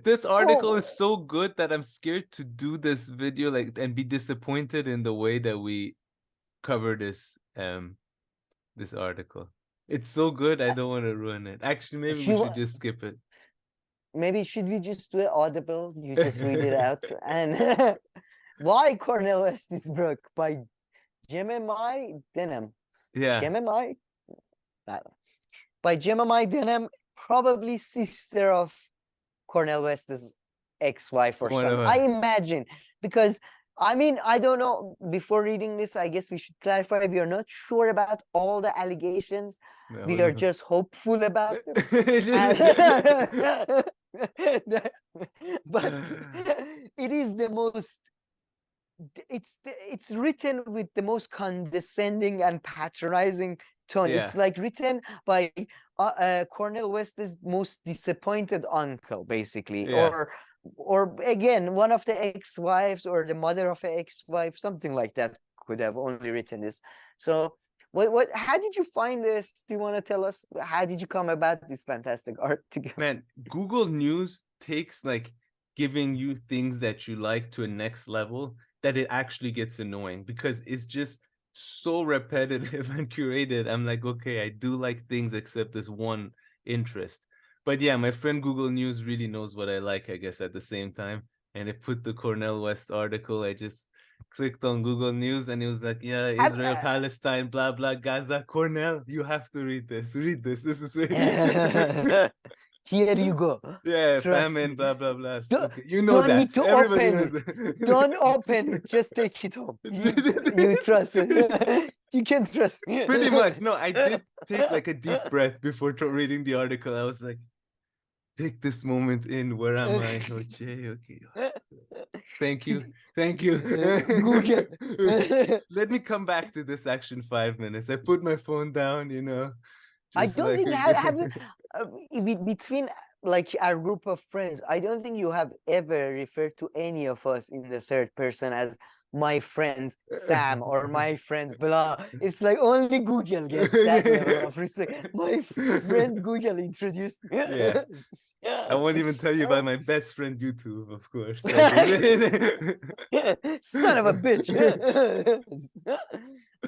This article is so good that I'm scared to do this video and be disappointed in the way that we cover this this article. It's so good, I don't want to ruin it. Actually, maybe we should just skip it. Maybe should we just do it audible? You just read it out. And why Cornel West is broke by Jemima Denham. Yeah. Jemima? By Jemima Denham, probably sister of Cornel West's ex-wife or something. I imagine, because I mean, I don't know. Before reading this, I guess we should clarify we are not sure about all the allegations. No, we are just hopeful about them. But it is the most. It's written with the most condescending and patronizing tone. Yeah. It's like written by Cornel West's most disappointed uncle, basically, yeah. Or again, one of the ex-wives or the mother of an ex-wife, something like that could have only written this. So how did you find this? Do you want to tell us? How did you come about this fantastic article? Man, Google News takes like giving you things that you like to a next level that it actually gets annoying because it's just so repetitive and curated. I'm like, okay, I do like things except this one interest. But yeah, my friend Google News really knows what I like, I guess, at the same time. And it put the Cornel West article. I just clicked on Google News and it was like, yeah, Israel, Palestine, blah, blah, Gaza. Cornel, you have to read this. Read this. This is really Here you go. Yeah, famine, blah, blah, blah. Okay. You know that. Need to Everybody open knows that. Don't open it. Just take it home. You trust it. You can trust me. Pretty much. No, I did take like a deep breath before reading the article. I was like, take this moment in. Where am I? Okay. Thank you. Google. Let me come back to this action 5 minutes. I put my phone down, you know. I don't think between like our group of friends, I don't think you have ever referred to any of us in the third person as my friend Sam or my friend blah. It's like only Google gets that level of respect. My friend Google introduced me. Yeah. I won't even tell you about my best friend YouTube, of course. Son of a bitch.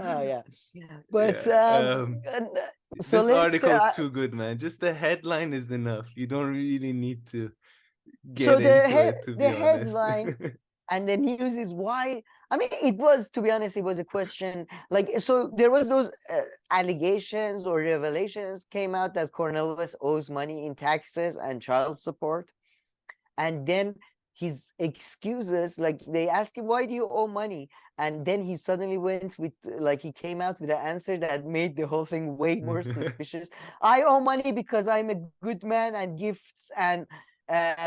Oh yeah, but so this article is too good, man. Just the headline is enough. You don't really need to get into it, to be honest. Headline and the news is why. I mean, it was, to be honest, it was a question. Like, so there was those allegations or revelations came out that Cornel West owes money in taxes and child support, and then his excuses, like they asked him, why do you owe money? And then he suddenly went with, like, he came out with an answer that made the whole thing way more suspicious. I owe money because I'm a good man and gifts and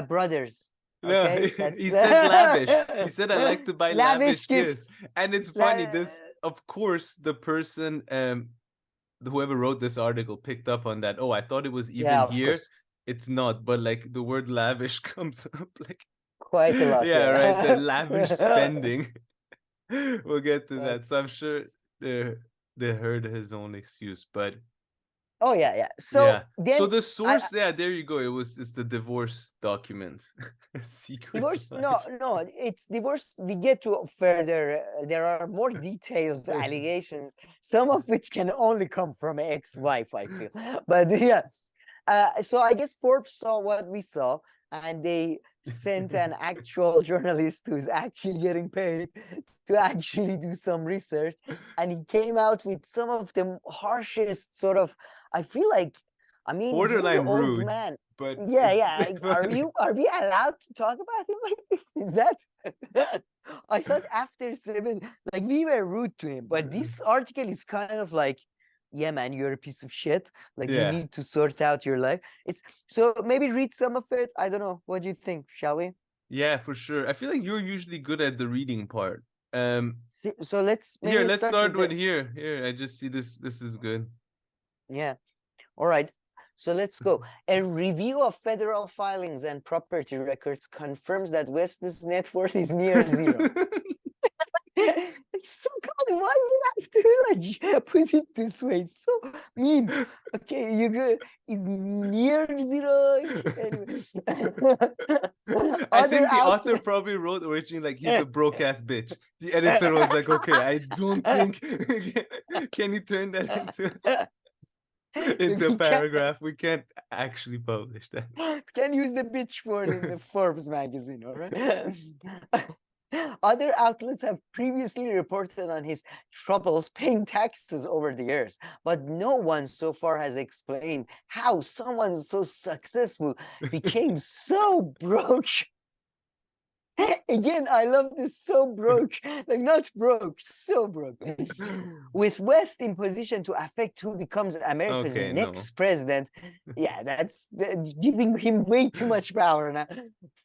brothers. Okay? No, he said lavish. He said I like to buy lavish gifts. And it's funny, this, of course, the person, whoever wrote this article picked up on that. Oh, I thought it was even here. Course. It's not, but like the word lavish comes up like quite a lot. Yeah, right. The lavish spending. We'll get to that. So I'm sure they heard his own excuse, but oh yeah. So yeah. So the source, there you go. It's the divorce document. Secret divorce? No, it's divorce. We get to further. There are more detailed allegations, some of which can only come from an ex-wife, I feel. But yeah. So I guess Forbes saw what we saw, and they sent an actual journalist who's actually getting paid to actually do some research, and he came out with some of the harshest sort of, I feel like, I mean, borderline old rude, man. But yeah. Are we allowed to talk about him like this? Is that? I thought after 7, like, we were rude to him, but this article is kind of like, yeah, man, you're a piece of shit. Like, you need to sort out your life. It's so maybe read some of it. I don't know. What do you think? Shall we? Yeah, for sure. I feel like you're usually good at the reading part. So let's start with here. Here, I just see this. This is good. Yeah. All right. So let's go. A review of federal filings and property records confirms that West's net worth is near zero. It's so good. Why do you have to like put it this way. It's so mean. Okay, you go is near zero. Anyway. I Other think the author outlets. probably wrote originally like he's a broke ass bitch. The editor was like, okay, I don't think can you turn that into a We can't, paragraph? We can't actually publish that. can use the bitch word in the Forbes magazine, all right? Other outlets have previously reported on his troubles paying taxes over the years, but no one so far has explained how someone so successful became so broke. Again, I love this, so broke, like not broke, so broke. With West in position to affect who becomes America's Okay, next no. president, yeah, that's giving him way too much power now.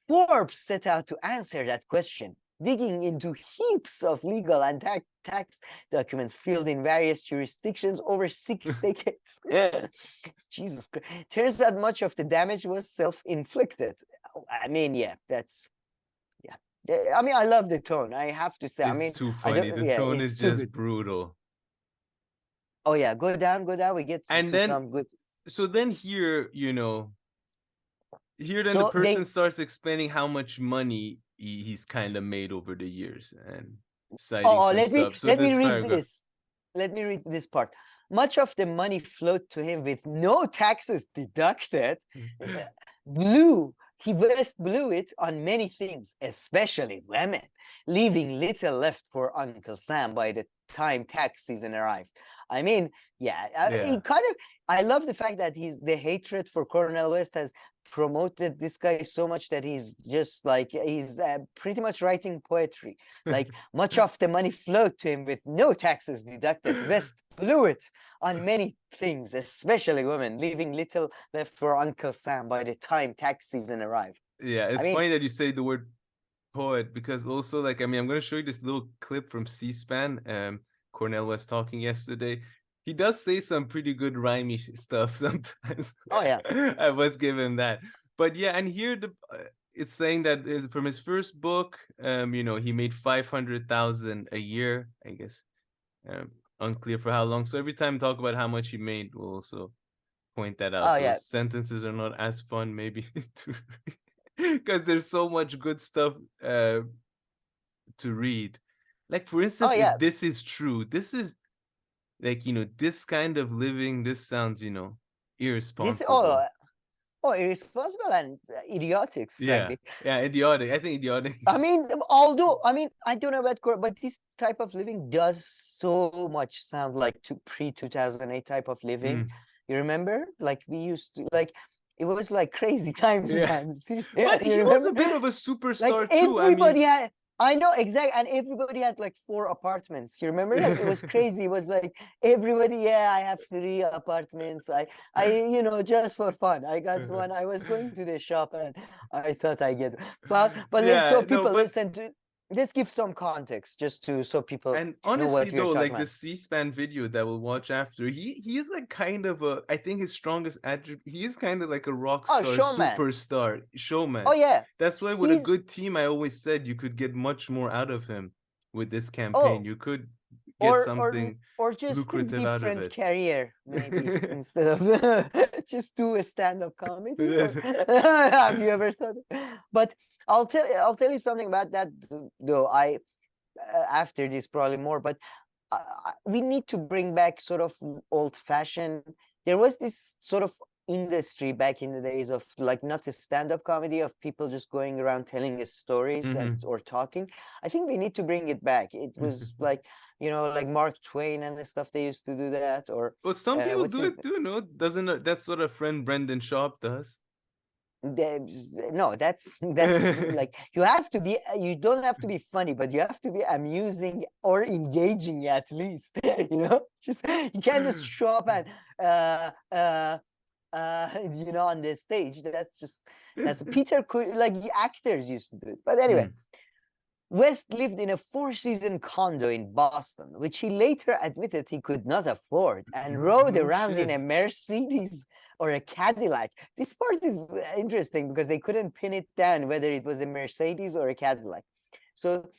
Forbes set out to answer that question, digging into heaps of legal and tax documents filed in various jurisdictions over 6 decades. Jesus Christ. Turns out much of the damage was self-inflicted. I mean, yeah, that's, yeah. I mean, I love the tone. I have to say. I It's mean, too I funny. don't. The Yeah, tone it's is too just good. brutal. Oh yeah, go down, go down. We get And to then some good. so then here, here then the So person starts explaining how much money he's kind of made over the years and citing some let me stuff. So let me this read paragraph. this. Let me read this part. Much of the money flowed to him with no taxes deducted. West blew it on many things, especially women, leaving little left for Uncle Sam by the time tax season arrived. I mean, yeah, Yeah. I love the fact that the hatred for Cornel West has promoted this guy so much that he's just like, he's pretty much writing poetry. Like, much of the money flowed to him with no taxes deducted. West blew it on many things, especially women, leaving little left for Uncle Sam by the time tax season arrived. Yeah, I it's mean, funny that you say the word poet because also like I mean I'm gonna show you this little clip from C-SPAN. Cornel West talking yesterday. He does say some pretty good rhymey stuff sometimes. oh yeah. I must give him that. But yeah, and here it's saying that from his first book, he made 500,000 a year, I guess. Unclear for how long. So every time talk about how much he made, we'll also point that out. Oh yeah. Those sentences are not as fun, maybe, to because there's so much good stuff to read. Like for Oh instance, yeah. if this is true, this is like this kind of living. This sounds This irresponsible. irresponsible and idiotic, Yeah, frankly. yeah, idiotic. I think idiotic. I mean, although I mean, I don't know about but this type of living does so much sound like pre-2008 type of living. Mm, You remember? Like we used to like, it was like crazy times, yeah, man. Seriously, but you he was a remember? bit of a Like superstar too. I everybody mean, had, I know exactly, and everybody had like 4 apartments. You remember? Like it was crazy. It was like everybody, yeah, I have 3 apartments. Just for fun, I got one. I was going to the shop and I thought I get, but let's, yeah, so no, people but listen to. Let's give some context just to, so people and know honestly what we're though, talking like about. the C-SPAN video that we'll watch after, he is like kind of a, I think his strongest attribute, he is kind of like a rock Oh, star, showman. superstar, Oh showman. yeah, That's why with a he's, good team, I always said you could get much more out of him with this campaign. oh, You could get or or something or just a lucrative out of different it. career, maybe, instead of just do a stand-up comedy. Or have you ever thought? But I'll tell you something about that, though. After this probably more, but we need to bring back sort of old-fashioned. There was this sort of industry back in the days of like, not a stand-up comedy, of people just going around telling us stories and Mhm. or talking. I think they need to bring it back. It was like, like Mark Twain and the stuff, they used to do that. Or Well, some people what's do his, it too, no? Doesn't that's what a friend Brendan Sharp does. no, that's like, you have to be, you don't have to be funny, but you have to be amusing or engaging at least. Just, you can't just show up and on the stage. That's Peter could, like, actors used to do it. But anyway, Mm. West lived in a 4-season condo in Boston, which he later admitted he could not afford, and rode No around in a shit. Mercedes or a Cadillac. This part is interesting because they couldn't pin it down whether it was a Mercedes or a Cadillac. So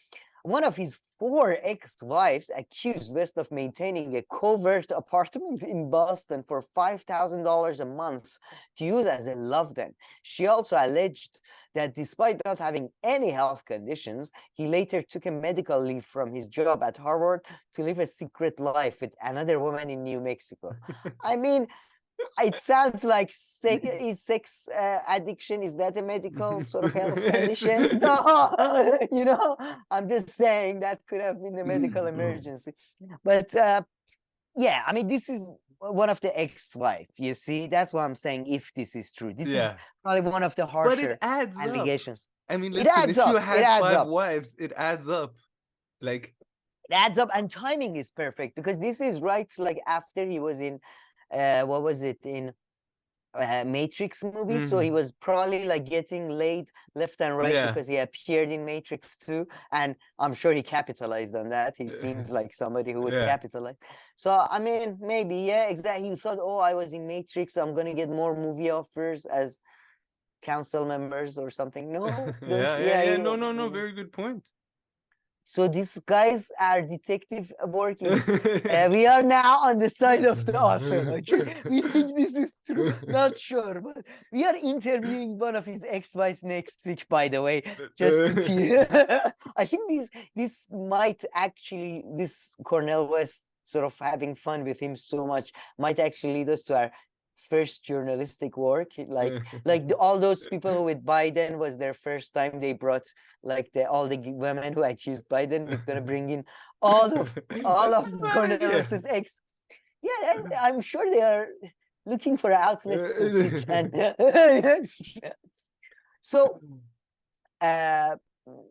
one of his 4 ex-wives accused West of maintaining a covert apartment in Boston for $5,000 a month to use as a love den. She also alleged that despite not having any health conditions, he later took a medical leave from his job at Harvard to live a secret life with another woman in New Mexico. I mean, it sounds like sex addiction. Is that a medical sort of health condition? So, you know, I'm just saying that could have been a medical emergency. But yeah, I mean, this is one of the ex-wife. You see, that's what I'm saying. If this is true, this is probably one of the but it harsher adds allegations. up. I mean, It listen, adds if you up. It had adds 5 up. wives, it adds up. Like, It adds up, and timing is perfect because this is right like after he was in what was it, in Matrix movie. So he was probably like getting laid left and right because he appeared in Matrix 2, and I'm sure he capitalized on that. He seems like somebody who would capitalize. So I mean, maybe, yeah, exactly. He thought, oh, I was in Matrix, I'm gonna get more movie offers as council members or something. No, no, very good point. So these guys are detective working. We are now on the side of the author. Okay, we think this is true. Not sure, but we are interviewing one of his ex-wives next week. By the way, just to tease. I think this might actually, this Cornel West sort of having fun with him so much might actually lead us to our first journalistic work. Like all those people who with Biden was their first time, they brought like all the women who accused Biden. We're gonna bring in all of Cornel West's ex. Yeah, and I'm sure they are looking for outlets to pitch. And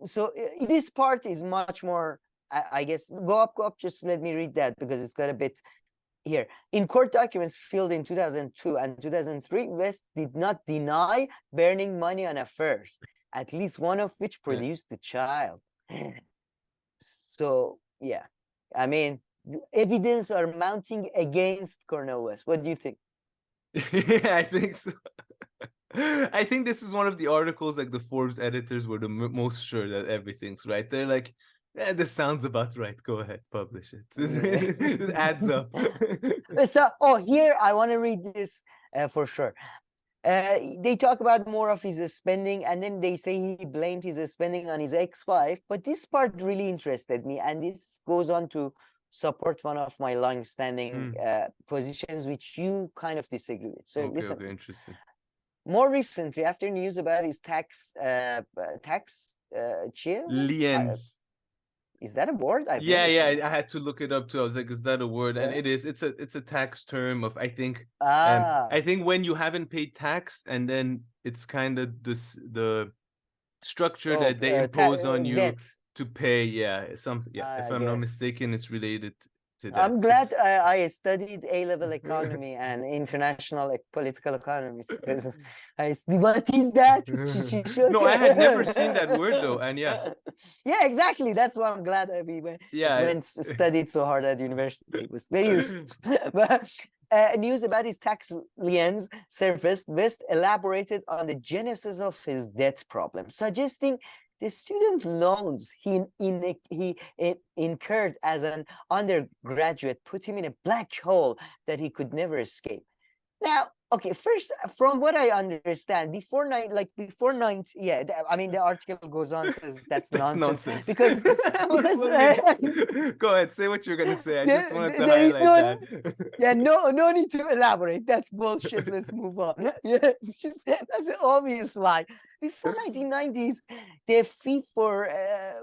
so this part is much more, I guess. Go up, just let me read that because it's got a bit here. In court documents filed in 2002 and 2003, West did not deny burning money on affairs, at least one of which produced a child. So, yeah, I mean, evidence are mounting against Cornel West. What do you think? I think so. I think this is one of the articles like the Forbes editors were the most sure that everything's right. They're like, this sounds about right. Go ahead, publish it. It adds up. So, here I want to read this for sure. They talk about more of his spending, and then they say he blamed his spending on his ex-wife. But this part really interested me, and this goes on to support one of my long-standing positions, which you kind of disagree with. So listen. Okay, interesting. More recently, after news about his tax liens. Is that a word? I had to look it up too. I was like, is that a word? And it is. It's a tax term of, I think. I think when you haven't paid tax, and then it's kind of the structure that they impose on you debt. To pay. If I'm not mistaken, it's related to that. I'm glad I studied A-level economy and international political economy. Because what is that? No, I had never seen that word though, and yeah, exactly. That's why I'm glad we went studied so hard at university. It was very useful. But news about his tax liens surfaced. West elaborated on the genesis of his debt problem, suggesting the student loans he incurred as an undergraduate put him in a black hole that he could never escape. Now, okay, first, from what I understand, before 90, I mean, the article goes on, says that's nonsense. Because go ahead, say what you're gonna say. I just wanted to highlight that. No need to elaborate. That's bullshit. Let's move on. It's just, that's an obvious lie. Before 1990s, the fee for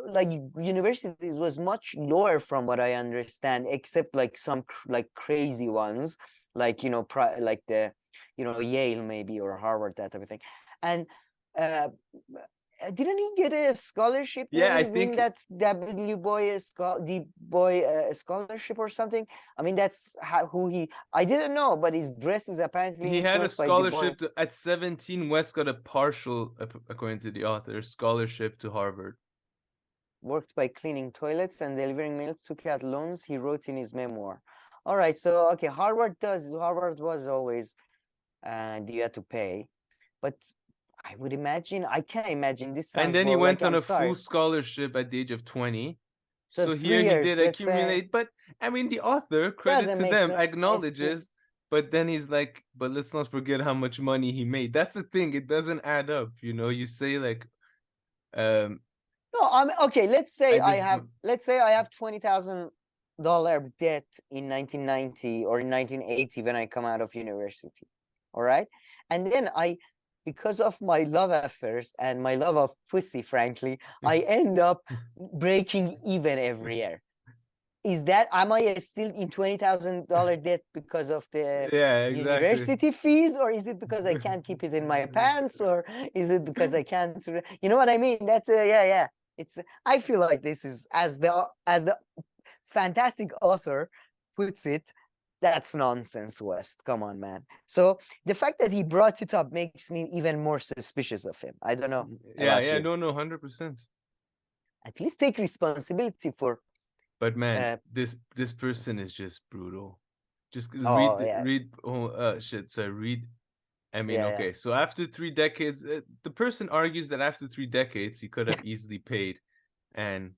like universities was much lower, from what I understand, except like some like crazy ones, like like the Yale maybe, or Harvard, that type of thing. And didn't he get a scholarship? I think that scholarship or something. I mean, that's I didn't know, but his dress is apparently he had a scholarship at 17. West got a partial, according to the author, scholarship to Harvard. Worked by cleaning toilets and delivering mails, took out loans, he wrote in his memoir. All right, so okay, Harvard was always you had to pay, but I would imagine. I can't imagine. This And sounds then he more like, went on I'm a full sorry. scholarship at the age of 20. So So here 3 he years, did let's say, accumulate, but I mean, the author, credit doesn't to make them, sense to. acknowledges, but then he's like, but let's not forget how much money he made. That's the thing, it doesn't add up, you know. You say like, um, No, I'm okay. I just, Let's say I have $20,000 debt in 1990 or in 1980 when I come out of university. All right. And then because of my love affairs and my love of pussy, frankly, I end up breaking even every year. Am I still in $20,000 debt because of the yeah, exactly. university fees, or is it because I can't keep it in my pants, or is it because I can't, you know what I mean? That's yeah. I feel like this is, as the fantastic author puts it, that's nonsense, West. Come on, man. So the fact that he brought it up makes me even more suspicious of him. I don't know about Yeah, you. no, 100%. At least take responsibility for. But man, Uh, this person is just brutal. Just oh yeah, read. Oh shit. So read. I mean, yeah. okay. So after 3 decades, the person argues that after 3 decades, he could have easily paid, and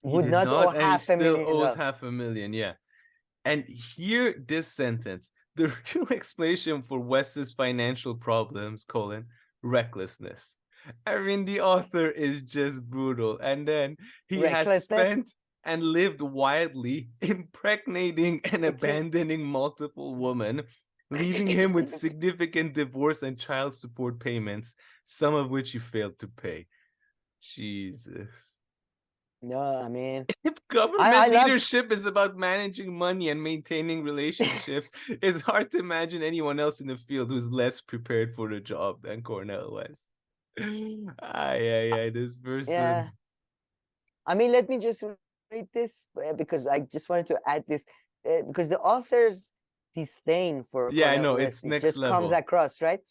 he Would did not owe not, and he half a still million owes dollars. $500,000. Yeah. And hear this sentence: the real explanation for West's financial problems: recklessness. I mean, the author is just brutal. And then he has Recklessness. spent and lived wildly, impregnating and It's a, abandoning multiple women, leaving him with significant divorce and child support payments, some of which he failed to pay. Jesus. no, I mean, If I government love. leadership is about managing money and maintaining relationships, it's hard to imagine anyone else in the field who's less prepared for the job than Cornel West. This Yeah, person. I mean, let me just read this because I just wanted to add this because the author's disdain for Yeah, I Cornel know, West, it's it next just comes level. across, right?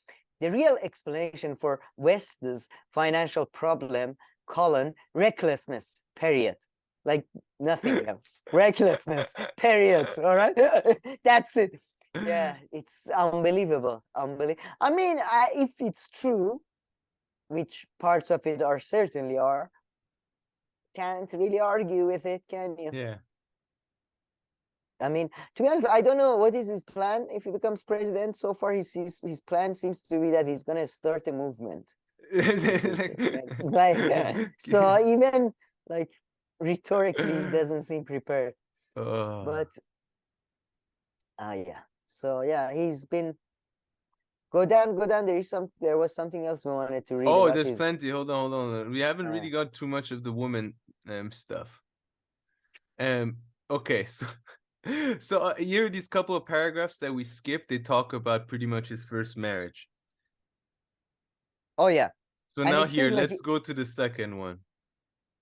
The real explanation for West's financial problem, recklessness, period. Like nothing else. Recklessness, period. All right. That's it. Yeah, it's unbelievable. Unbelievable. I mean, if it's true, which parts of it are certainly are, can't really argue with it, can you? Yeah. I mean, to be honest, I don't know what is his plan if he becomes president. So far, his plan seems to be that he's gonna start a movement. That's like so even like rhetorically, he doesn't seem prepared. Oh. But yeah. So yeah, he's been go down, go down. There was something else we wanted to read Oh, about there's his. plenty. Hold on. We haven't Uh, really got too much of the woman stuff. Okay, so here are these couple of paragraphs that we skipped. They talk about pretty much his first marriage. oh yeah, So and now it here, seems like let's go to the second one.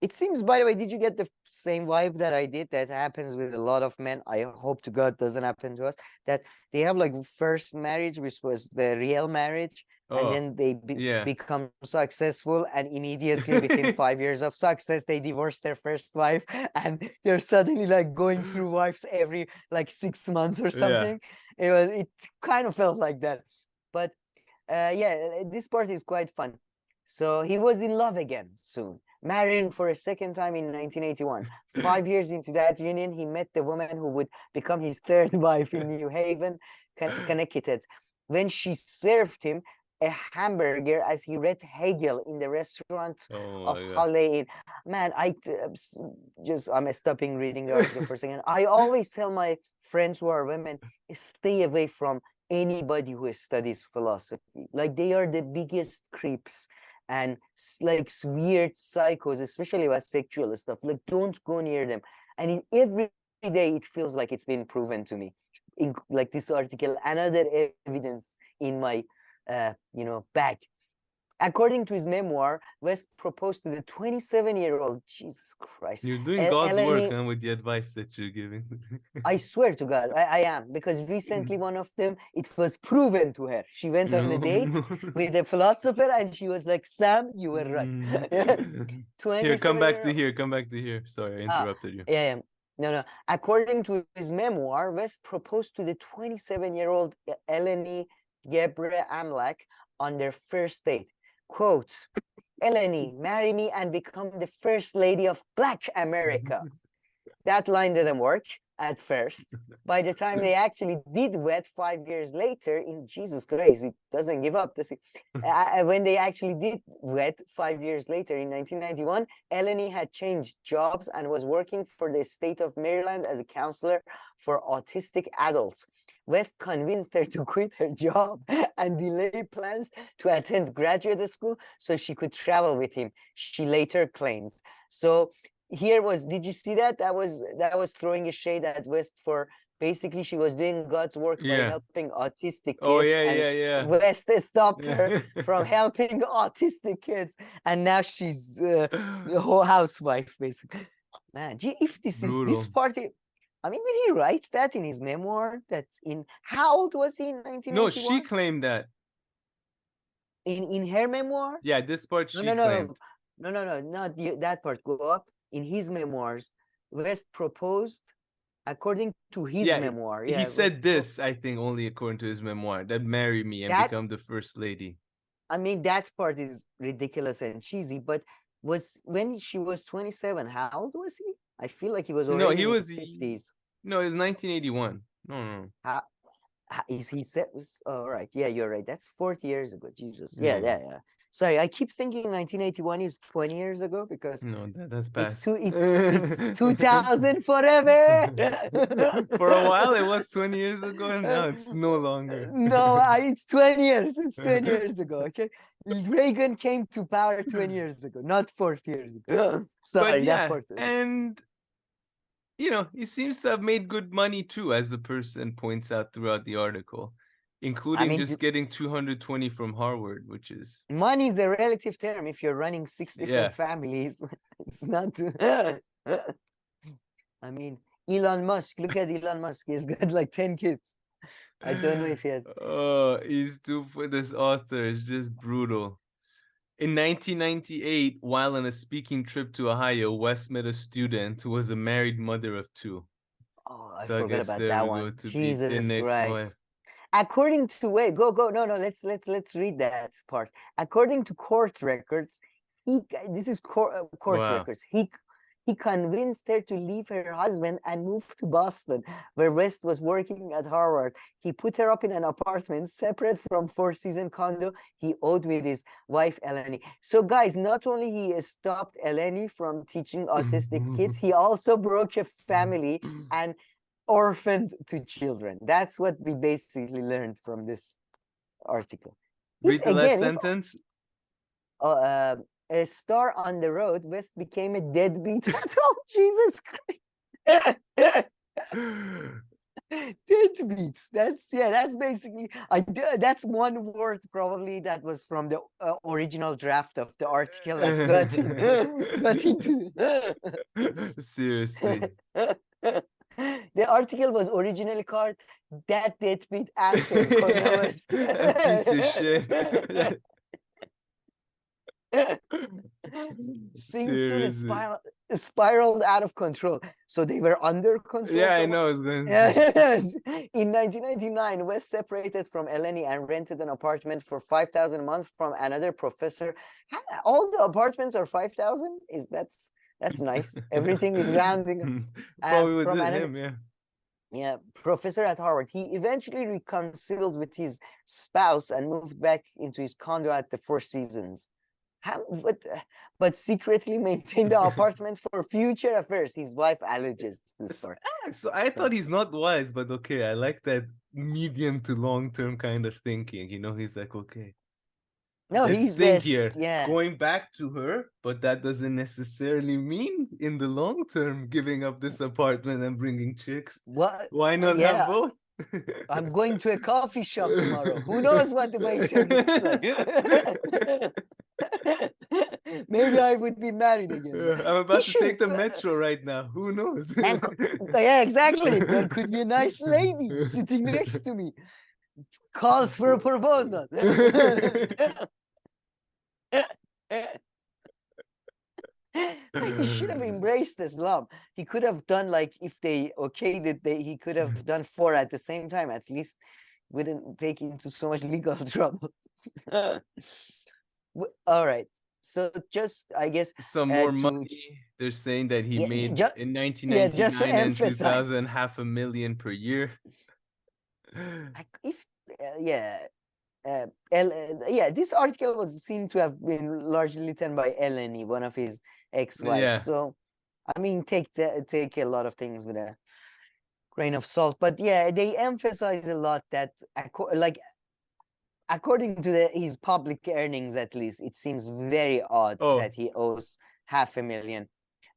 it seems, by the way, did you get the same vibe that I did? That happens with a lot of men. I hope to God doesn't happen to us. That they have like first marriage, which was the real marriage, and Oh, then they yeah. become successful, and immediately within 5 years of success, they divorce their first wife, and they're suddenly like going through wives every like 6 months or Yeah. something. It kind of felt like that, but yeah, this part is quite fun. So he was in love again soon, marrying for a second time in 1981. 5 years into that union, he met the woman who would become his third wife in New Haven, Connecticut. When she served him a hamburger as he read Hegel in the restaurant Oh of my God. Holiday Inn. Man, I'm stopping reading the article for a second. I always tell my friends who are women, stay away from anybody who studies philosophy. Like they are the biggest creeps and like weird psychos, especially about sexual stuff. Like don't go near them. And every day it feels like it's been proven to me. In like this article, another evidence in my bag. According to his memoir, West proposed to the 27-year-old, Jesus Christ, You're doing God's work, Eleni. huh, with the advice that you're giving. I swear to God, I am, because recently one of them, it was proven to her. She went on a date with a philosopher and she was like, Sam, you were right. Here, come 27 back year to old. here. Come back to here. Sorry, I interrupted you. Yeah. No. According to his memoir, West proposed to the 27-year-old Eleni Gebre Amlak on their first date. Quote, Eleni, marry me and become the first lady of Black America. That line didn't work at first. By the time they actually did wed 5 years later, in Jesus Christ, it doesn't give up, does it? When they actually did wed 5 years later in 1991, Eleni had changed jobs and was working for the state of Maryland as a counselor for autistic adults. West convinced her to quit her job and delay plans to attend graduate school so she could travel with him, she later claimed. So here was, did you see that? That was throwing a shade at West for basically she was doing God's work by helping autistic kids, and West stopped her from helping autistic kids, and now she's a whole housewife basically. Man, gee, if this is this party, I mean, did he write that in his memoir? That in how old was he in 1991? No, she claimed that. In her memoir? Yeah, this part she claimed. No, not that part. Go up. In his memoirs, West proposed according to his memoir. Yeah, he said this, I think, only according to his memoir, that marry me and become the first lady. I mean, that part is ridiculous and cheesy, but was when she was 27, how old was he? I feel like he was already in his 50s. No, it was 1981. No. He said, all right. Yeah, you're right. That's 40 years ago. Jesus. Yeah. Sorry, I keep thinking 1981 is 20 years ago because no, that's past. It's 2000 forever. For a while, it was 20 years ago, and now it's no longer. No, it's 20 years. It's 20 years ago. Okay, Reagan came to power 20 years ago, not 40 years ago. Sorry, but yeah, and you know, he seems to have made good money too, as the person points out throughout the article, including just getting 220 from Harvard, which is money is a relative term. If you're running 6 different families, it's not too. I mean, Elon Musk. Look at Elon Musk. He's got like 10 kids. I don't know if he has. Oh, he's too. This author is just brutal. In 1998, while on a speaking trip to Ohio, West met a student who was a married mother of 2. Oh, I forgot about that one. Jesus Christ. Wife. According to no, let's read that part. According to court records, this is court records. He convinced her to leave her husband and move to Boston, where West was working at Harvard. He put her up in an apartment separate from four-season condo he owned with his wife, Eleni. So guys, not only he stopped Eleni from teaching autistic kids, he also broke a family and orphaned 2 children. That's what we basically learned from this article. Read the last sentence. A star on the road, West became a deadbeat. Oh, Jesus Christ. Deadbeats. That's basically, that's one word probably that was from the original draft of the article that got into. Seriously. The article was originally called "That Deadbeat Asshole Cornel West." Piece of shit. Things soon spiraled out of control. So they were under control. Yeah, I know. I was going to say. In 1999, West separated from Eleni and rented an apartment for $5,000 a month from another professor. All the apartments are $5,000. That's nice. Everything is rounding. Probably with him, yeah. Yeah, professor at Harvard. He eventually reconciled with his spouse and moved back into his condo at the Four Seasons. But secretly maintained the apartment for future affairs. His wife alleges this sort. So I thought he's not wise, but okay, I like that medium to long-term kind of thinking. You know, he's like, okay. No, he's here. Yeah. Going back to her, but that doesn't necessarily mean in the long term giving up this apartment and bringing chicks. What? Why not have both? I'm going to a coffee shop tomorrow. Who knows what the waiter looks like? Maybe I would be married again. I'm about to take the metro right now. Who knows? Yeah, exactly. There could be a nice lady sitting next to me. Calls for a proposal. He should have embraced Islam. He could have done, like, if they okayed it, he could have done 4 at the same time. At least wouldn't take into so much legal trouble. All right. So just, I guess, some more to money. They're saying that he yeah, made just in yeah, just to 1999 and emphasize, 2000 500,000 per year. if yeah, yeah, this article was seemed to have been largely written by Eleni, one of his ex-wives. Yeah. So, I mean, take a lot of things with a grain of salt. But yeah, they emphasize a lot that, like, according to his public earnings, at least, it seems very odd that he owes 500,000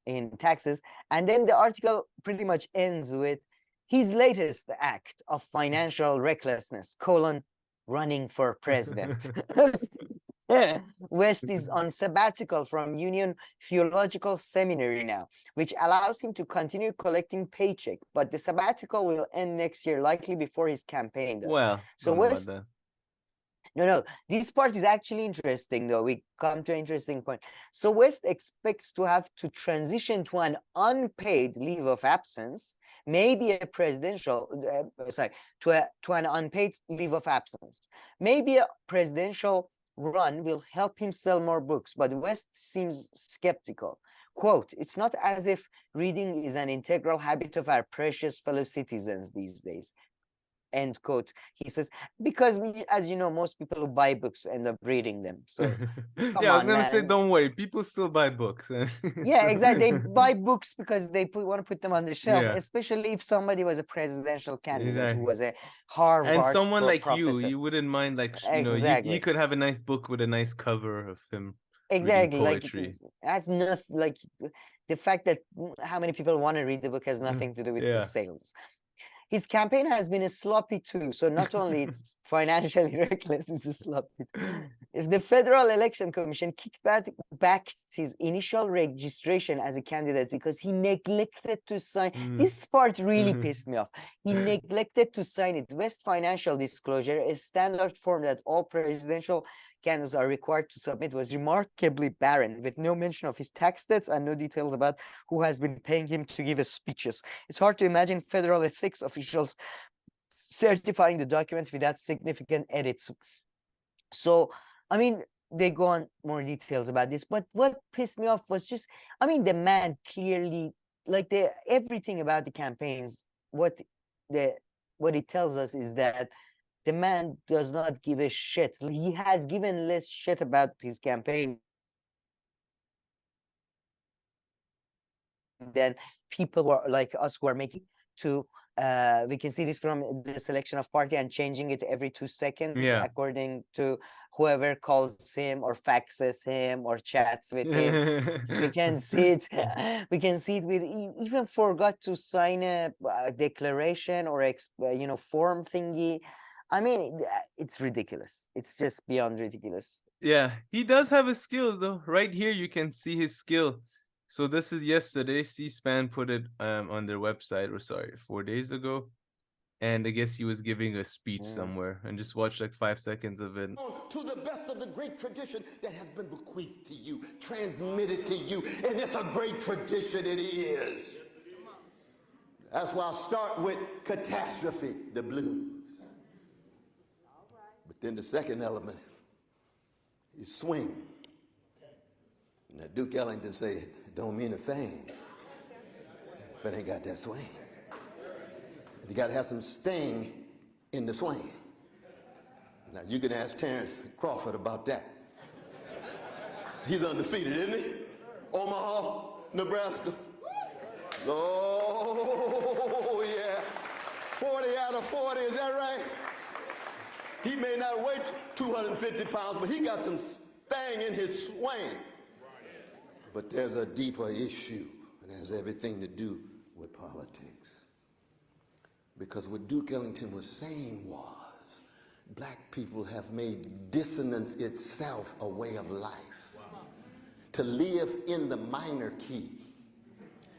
in taxes. And then the article pretty much ends with his latest act of financial recklessness, running for president. West is on sabbatical from Union Theological Seminary now, which allows him to continue collecting paycheck, but the sabbatical will end next year, likely before his campaign does. Well, so don't know West, about that. no, this part is actually interesting, though. We come to an interesting point. So West expects to have to transition to an unpaid leave of absence, maybe a presidential, to an unpaid leave of absence. Maybe a presidential run will help him sell more books, but West seems skeptical. Quote, "It's not as if reading is an integral habit of our precious fellow citizens these days." End quote. He says, because as you know, most people who buy books end up reading them. So come yeah, I was on, gonna man. say, don't worry, people still buy books. Yeah, exactly. They buy books because they want to put them on the shelf, Yeah. especially if somebody was a presidential candidate who Exactly. was a Harvard And someone like professor. you wouldn't mind, like, Exactly. you could have a nice book with a nice cover of him reading Exactly. Like, poetry. that's nothing. Like, the fact that how many people want to read the book has nothing to do with the Yeah. sales. His campaign has been a sloppy too. So not only it's financially reckless, it's a sloppy. If the Federal Election Commission kicked back his initial registration as a candidate because he neglected to sign, this part really pissed me off. He neglected to sign it. West Financial Disclosure, a standard form that all presidential candidates are required to submit, was remarkably barren, with no mention of his tax debts and no details about who has been paying him to give his speeches. It's hard to imagine federal ethics officials certifying the document without significant edits. So, I mean, they go on more details about this, but what pissed me off was just, I mean, the man clearly, like, everything about the campaigns, what it tells us is that the man does not give a shit. He has given less shit about his campaign than people who are like us who are making to we can see this from the selection of party and changing it every 2 seconds according to whoever calls him or faxes him or chats with him. We can see it. We can see it with even forgot to sign a declaration or form thingy. I mean, it's ridiculous. It's just beyond ridiculous. Yeah, he does have a skill though. Right here, you can see his skill. So this is yesterday. C-SPAN put it on their website, or sorry, 4 days ago. And I guess he was giving a speech somewhere, and just watch like 5 seconds of it. To the best of the great tradition that has been bequeathed to you, transmitted to you, and it's a great tradition, it is. That's why I'll start with catastrophe, the blues. But then the second element is swing. Now, Duke Ellington said, it don't mean a thing if it ain't got that swing. You got to have some sting in the swing. Now, you can ask Terrence Crawford about that. He's undefeated, isn't he? Omaha, Nebraska. Oh, yeah. 40 out of 40, is that right? He may not weigh 250 pounds, but he got some thing in his swing. But there's a deeper issue, and it has everything to do with politics. Because what Duke Ellington was saying was, black people have made dissonance itself a way of life. Wow. To live in the minor key,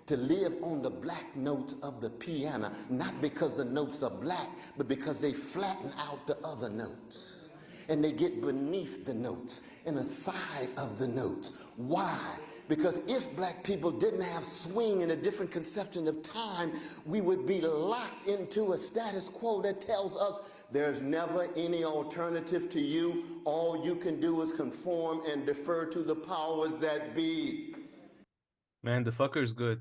to live on the black notes of the piano, not because the notes are black, but because they flatten out the other notes. And they get beneath the notes and aside of the notes. Why? Because if black people didn't have swing and a different conception of time, we would be locked into a status quo that tells us there's never any alternative to you. All you can do is conform and defer to the powers that be. Man, the fucker's good.